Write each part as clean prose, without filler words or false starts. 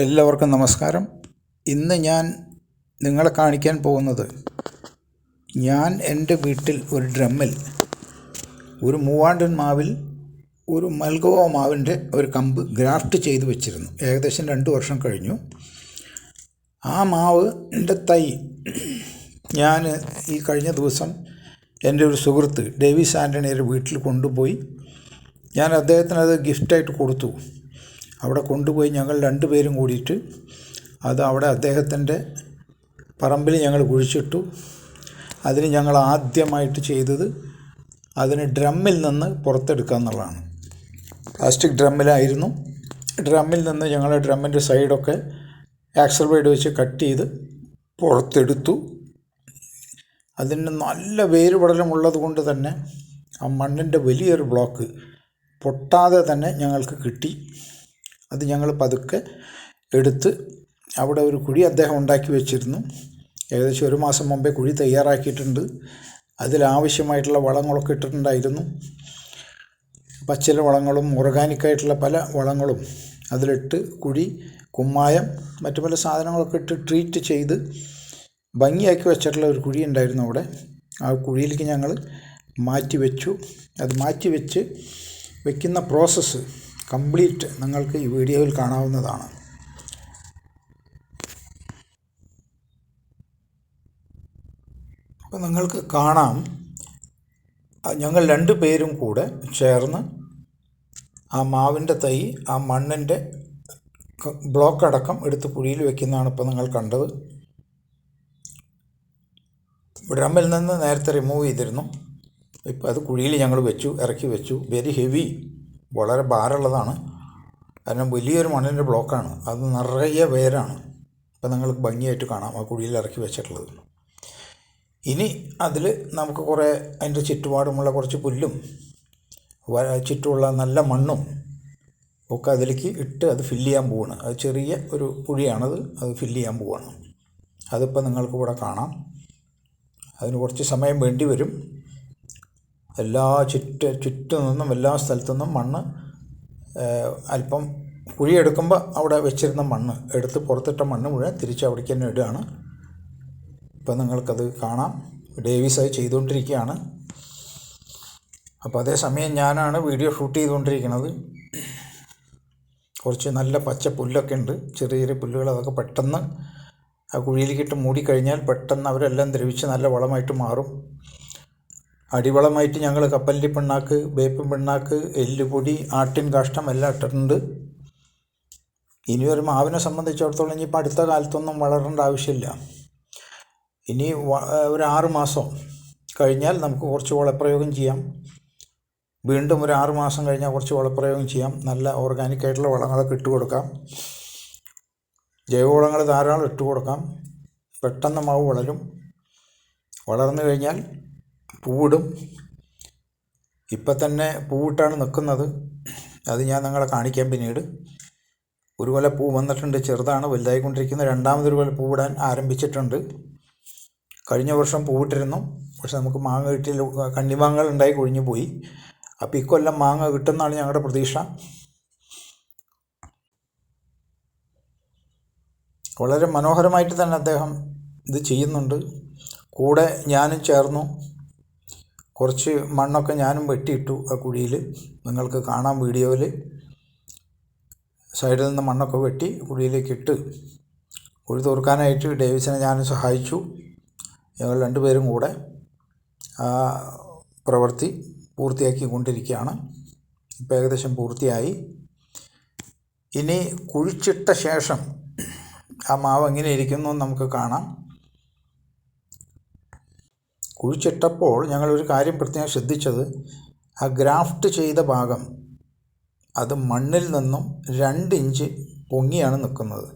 എല്ലാവർക്കും നമസ്കാരം. ഇന്ന് ഞാൻ നിങ്ങളെ കാണിക്കാൻ പോകുന്നത് ഞാൻ എൻ്റെ വീട്ടിൽ ഒരു ഡ്രമ്മിൽ ഒരു മൂവാണ്ടൻ മാവിൽ ഒരു മൽഗോവ മാവിൻ്റെ ഒരു കമ്പ് ഗ്രാഫ്റ്റ് ചെയ്ത് വെച്ചിരുന്നു. ഏകദേശം 2 വർഷം കഴിഞ്ഞു. ആ മാവിൻ്റെ തൈ ഞാൻ ഈ കഴിഞ്ഞ ദിവസം എൻ്റെ ഒരു സുഹൃത്ത് ഡേവിസ് ആൻ്റണിയുടെ വീട്ടിൽ കൊണ്ടുപോയി ഞാൻ അദ്ദേഹത്തിന് അത് ഗിഫ്റ്റായിട്ട് കൊടുത്തു. അവിടെ കൊണ്ടുപോയി ഞങ്ങൾ 2 പേരും കൂടിയിട്ട് അത് അവിടെ അദ്ദേഹത്തിൻ്റെ പറമ്പിൽ ഞങ്ങൾ കുഴിച്ചിട്ടു. അതിന് ഞങ്ങൾ ആദ്യമായിട്ട് ചെയ്തത് അതിന് ഡ്രമ്മിൽ നിന്ന് പുറത്തെടുക്കുക എന്നുള്ളതാണ്. പ്ലാസ്റ്റിക് ഡ്രമ്മിലായിരുന്നു. ഡ്രമ്മിൽ നിന്ന് ഞങ്ങൾ ഡ്രമ്മിൻ്റെ സൈഡൊക്കെ ആക്സൽ ബ്ലേഡ് വെച്ച് കട്ട് ചെയ്ത് പുറത്തെടുത്തു. അതിന് നല്ല വേരുപടലമുള്ളത് കൊണ്ട് തന്നെ ആ മണ്ണിൻ്റെ വലിയൊരു ബ്ലോക്ക് പൊട്ടാതെ തന്നെ ഞങ്ങൾക്ക് കിട്ടി. അത് ഞങ്ങൾ പതുക്കെ എടുത്ത് അവിടെ ഒരു കുഴി അദ്ദേഹം ഉണ്ടാക്കി വെച്ചിരുന്നു. ഏകദേശം 1 മാസം മുമ്പേ കുഴി തയ്യാറാക്കിയിട്ടുണ്ട്. അതിലാവശ്യമായിട്ടുള്ള വളങ്ങളൊക്കെ ഇട്ടിട്ടുണ്ടായിരുന്നു. പച്ചില വളങ്ങളും ഓർഗാനിക്കായിട്ടുള്ള പല വളങ്ങളും അതിലിട്ട് കുഴി, കുമ്മായം, മറ്റു പല സാധനങ്ങളൊക്കെ ഇട്ട് ട്രീറ്റ് ചെയ്ത് ഭംഗിയാക്കി വെച്ചിട്ടുള്ള ഒരു കുഴി ഉണ്ടായിരുന്നു അവിടെ. ആ കുഴിയിലേക്ക് ഞങ്ങൾ മാറ്റി വെച്ചു. അത് മാറ്റി വെച്ച് വയ്ക്കുന്ന പ്രോസസ്സ് കംപ്ലീറ്റ് നിങ്ങൾക്ക് ഈ വീഡിയോയിൽ കാണാവുന്നതാണ്. അപ്പോൾ നിങ്ങൾക്ക് കാണാം, ഞങ്ങൾ 2 പേരും കൂടെ ചേർന്ന് ആ മാവിൻ്റെ തൈ ആ മണ്ണിൻ്റെ ബ്ലോക്ക് അടക്കം എടുത്ത് കുഴിയിൽ വയ്ക്കുന്നതാണ് ഇപ്പോൾ നിങ്ങൾ കണ്ടത്. ഡ്രമ്മിൽ നിന്ന് നേരത്തെ റിമൂവ് ചെയ്തിരുന്നു. ഇപ്പോൾ അത് കുഴിയിൽ ഞങ്ങൾ വെച്ചു, ഇറക്കി വെച്ചു. വെരി ഹെവി, വളരെ ഭാരമുള്ളതാണ്. കാരണം വലിയൊരു മണ്ണിൻ്റെ ബ്ലോക്കാണ്. അത് നിറയെ വേരാണ്. അപ്പോൾ നിങ്ങൾക്ക് ഭംഗിയായിട്ട് കാണാം ആ കുഴിയിൽ ഇറക്കി വെച്ചിട്ടുള്ളത്. ഇനി അതിൽ നമുക്ക് കുറേ അതിൻ്റെ ചുറ്റുപാടുമുള്ള കുറച്ച് പുല്ലും ചുറ്റുമുള്ള നല്ല മണ്ണും ഒക്കെ അതിലേക്ക് ഇട്ട് അത് ഫില്ല് ചെയ്യാൻ പോവാണ്. അത് ചെറിയ ഒരു കുഴിയാണത്, അത് ഫില്ല് ചെയ്യാൻ പോവാണ്. അതിപ്പോൾ നിങ്ങൾക്ക് ഇവിടെ കാണാം. അതിന് കുറച്ച് സമയം വേണ്ടി വരും. എല്ലാ ചുറ്റും നിന്നും എല്ലാ സ്ഥലത്തു നിന്നും മണ്ണ് അല്പം കുഴിയെടുക്കുമ്പോൾ അവിടെ വെച്ചിരുന്ന മണ്ണ് എടുത്ത് പുറത്തിട്ട മണ്ണ് മുഴുവൻ തിരിച്ച് അവിടേക്ക് തന്നെ ഇടുകയാണ്. ഇപ്പം നിങ്ങൾക്കത് കാണാം. ഡേവിസ് അത് ചെയ്തുകൊണ്ടിരിക്കുകയാണ്. അപ്പോൾ അതേസമയം ഞാനാണ് വീഡിയോ ഷൂട്ട് ചെയ്തുകൊണ്ടിരിക്കുന്നത്. കുറച്ച് നല്ല പച്ച പുല്ലൊക്കെ ഉണ്ട്, ചെറിയ ചെറിയ പുല്ലുകൾ. അതൊക്കെ പെട്ടെന്ന് ആ കുഴിയിലേക്കിട്ട് മൂടിക്കഴിഞ്ഞാൽ പെട്ടെന്ന് അവരെല്ലാം ദ്രവിച്ച് നല്ല വളമായിട്ട് മാറും. അടിവളമായിട്ട് ഞങ്ങൾ കപ്പലണ്ടി പിണ്ണാക്ക്, വേപ്പിൻ പിണ്ണാക്ക്, എല്ലുപൊടി, ആട്ടിൻ കാഷ്ടം എല്ലാം ഇട്ടിട്ടുണ്ട്. ഇനി ഒരു മാവിനെ സംബന്ധിച്ചിടത്തോളം ഇനിയിപ്പോൾ അടുത്ത കാലത്തൊന്നും വളരേണ്ട ആവശ്യമില്ല. ഇനി ഒരു 6 മാസം കഴിഞ്ഞാൽ നമുക്ക് കുറച്ച് വളപ്രയോഗം ചെയ്യാം. വീണ്ടും ഒരു 6 മാസം കഴിഞ്ഞാൽ കുറച്ച് വളപ്രയോഗം ചെയ്യാം. നല്ല ഓർഗാനിക്കായിട്ടുള്ള വളങ്ങളൊക്കെ ഇട്ട് കൊടുക്കാം. ജൈവവളങ്ങൾ ധാരാളം ഇട്ട് കൊടുക്കാം. പെട്ടെന്ന് മാവ് വളരും. വളർന്നു കഴിഞ്ഞാൽ പൂവിടും. ഇപ്പം തന്നെ പൂവിട്ടാണ് നിൽക്കുന്നത്. അത് ഞാൻ നിങ്ങളെ കാണിക്കാം പിന്നീട്. ഒരു കൊല പൂ വന്നിട്ടുണ്ട്, ചെറുതാണ്, വലുതായിക്കൊണ്ടിരിക്കുന്നത്. രണ്ടാമതൊരു കൊല പൂവിടാൻ ആരംഭിച്ചിട്ടുണ്ട്. കഴിഞ്ഞ വർഷം പൂവിട്ടിരുന്നു, പക്ഷെ നമുക്ക് മാങ്ങ കിട്ടിയില്ല. കണ്ണിമാങ്ങകൾ ഉണ്ടായി കൊഴിഞ്ഞു പോയി. അപ്പോൾ ഇക്കൊല്ലം മാങ്ങ കിട്ടുമെന്നാണ് ഞങ്ങളുടെ പ്രതീക്ഷ. വളരെ മനോഹരമായിട്ട് തന്നെ അദ്ദേഹം ഇത് ചെയ്യുന്നുണ്ട്. കൂടെ ഞാനും ചേർന്നു. കുറച്ച് മണ്ണൊക്കെ ഞാനും വെട്ടിയിട്ടു ആ കുഴിയിൽ. നിങ്ങൾക്ക് കാണാം വീഡിയോയിൽ. സൈഡിൽ നിന്ന് മണ്ണൊക്കെ വെട്ടി കുഴിയിലേക്ക് ഇട്ട് കുഴി തോർക്കാനായിട്ട് ഡേവിസിനെ ഞാനും സഹായിച്ചു. ഞങ്ങൾ 2 പേരും കൂടെ ആ പ്രവൃത്തി പൂർത്തിയാക്കി കൊണ്ടിരിക്കുകയാണ്. ഇപ്പോൾ ഏകദേശം പൂർത്തിയായി. ഇനി കുഴിച്ചിട്ട ശേഷം ആ മാവ് എങ്ങനെ ഇരിക്കുന്നു നമുക്ക് കാണാം. കുഴിച്ചിട്ടപ്പോൾ ഞങ്ങളൊരു കാര്യം പ്രത്യേകം ശ്രദ്ധിച്ചത്, ആ ഗ്രാഫ്റ്റ് ചെയ്ത ഭാഗം അത് മണ്ണിൽ നിന്നും 2 ഇഞ്ച് പൊങ്ങിയാണ് നിൽക്കുന്നത്.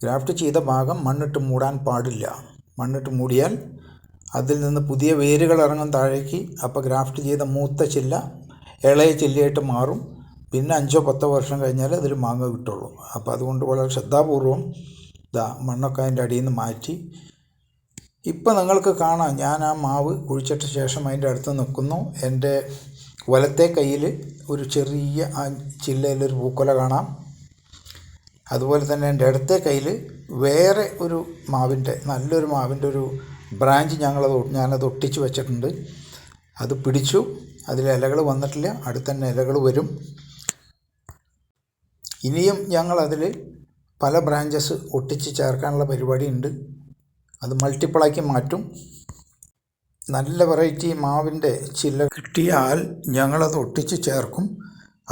ഗ്രാഫ്റ്റ് ചെയ്ത ഭാഗം മണ്ണിട്ട് മൂടാൻ പാടില്ല. മണ്ണിട്ട് മൂടിയാൽ അതിൽ നിന്ന് പുതിയ വേരുകൾ ഇറങ്ങും താഴേക്ക്. അപ്പോൾ ഗ്രാഫ്റ്റ് ചെയ്ത മൂത്ത ചില്ല ഇളയ ചില്ലയായിട്ട് മാറും. പിന്നെ 5-10 വർഷം കഴിഞ്ഞാൽ അതിൽ മാങ്ങ കിട്ടുള്ളൂ. അപ്പോൾ അതുകൊണ്ട് വളരെ ശ്രദ്ധാപൂർവം മണ്ണൊക്കെ അതിൻ്റെ അടിയിൽ നിന്ന് മാറ്റി. ഇപ്പം നിങ്ങൾക്ക് കാണാം, ഞാൻ ആ മാവ് കുഴിച്ചിട്ട ശേഷം അതിൻ്റെ അടുത്ത് നിൽക്കുന്നു. എൻ്റെ വലത്തെ കയ്യിൽ ഒരു ചെറിയ ചില്ലയിലൊരു പൂക്കൊല കാണാം. അതുപോലെ തന്നെ എൻ്റെ ഇടത്തെ കയ്യിൽ വേറെ ഒരു മാവിൻ്റെ നല്ലൊരു മാവിൻ്റെ ഒരു ബ്രാഞ്ച് ഞാനത് ഒട്ടിച്ച് വെച്ചിട്ടുണ്ട്. അത് പിടിച്ചു, അതിൽ ഇലകൾ വന്നിട്ടില്ല, അടുത്തന്നെ ഇലകൾ വരും. ഇനിയും ഞങ്ങളതിൽ പല ബ്രാഞ്ചസ് ഒട്ടിച്ച് ചേർക്കാനുള്ള പരിപാടിയുണ്ട്. അത് മൾട്ടിപ്പിളാക്കി മാറ്റും. നല്ല വെറൈറ്റി മാവിൻ്റെ ചില്ല കിട്ടിയാൽ ഞങ്ങളത് ഒട്ടിച്ച് ചേർക്കും.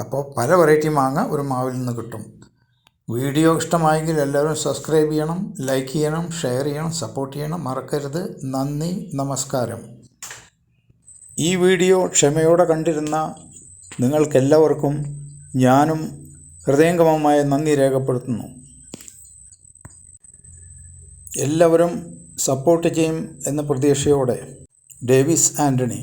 അപ്പോൾ പല വെറൈറ്റി മാങ്ങ ഒരു മാവിൽ നിന്ന് കിട്ടും. വീഡിയോ ഇഷ്ടമായെങ്കിൽ എല്ലാവരും സബ്സ്ക്രൈബ് ചെയ്യണം, ലൈക്ക് ചെയ്യണം, ഷെയർ ചെയ്യണം, സപ്പോർട്ട് ചെയ്യണം, മറക്കരുത്. നന്ദി, നമസ്കാരം. ഈ വീഡിയോ ക്ഷമയോടെ കണ്ടിരുന്ന നിങ്ങൾക്കെല്ലാവർക്കും ഞാനും ഹൃദയംഗമമായ നന്ദി രേഖപ്പെടുത്തുന്നു. എല്ലാവരും സപ്പോർട്ട് ചെയ്യും എന്ന പ്രതീക്ഷയോടെ ഡേവിസ് ആൻ്റണി.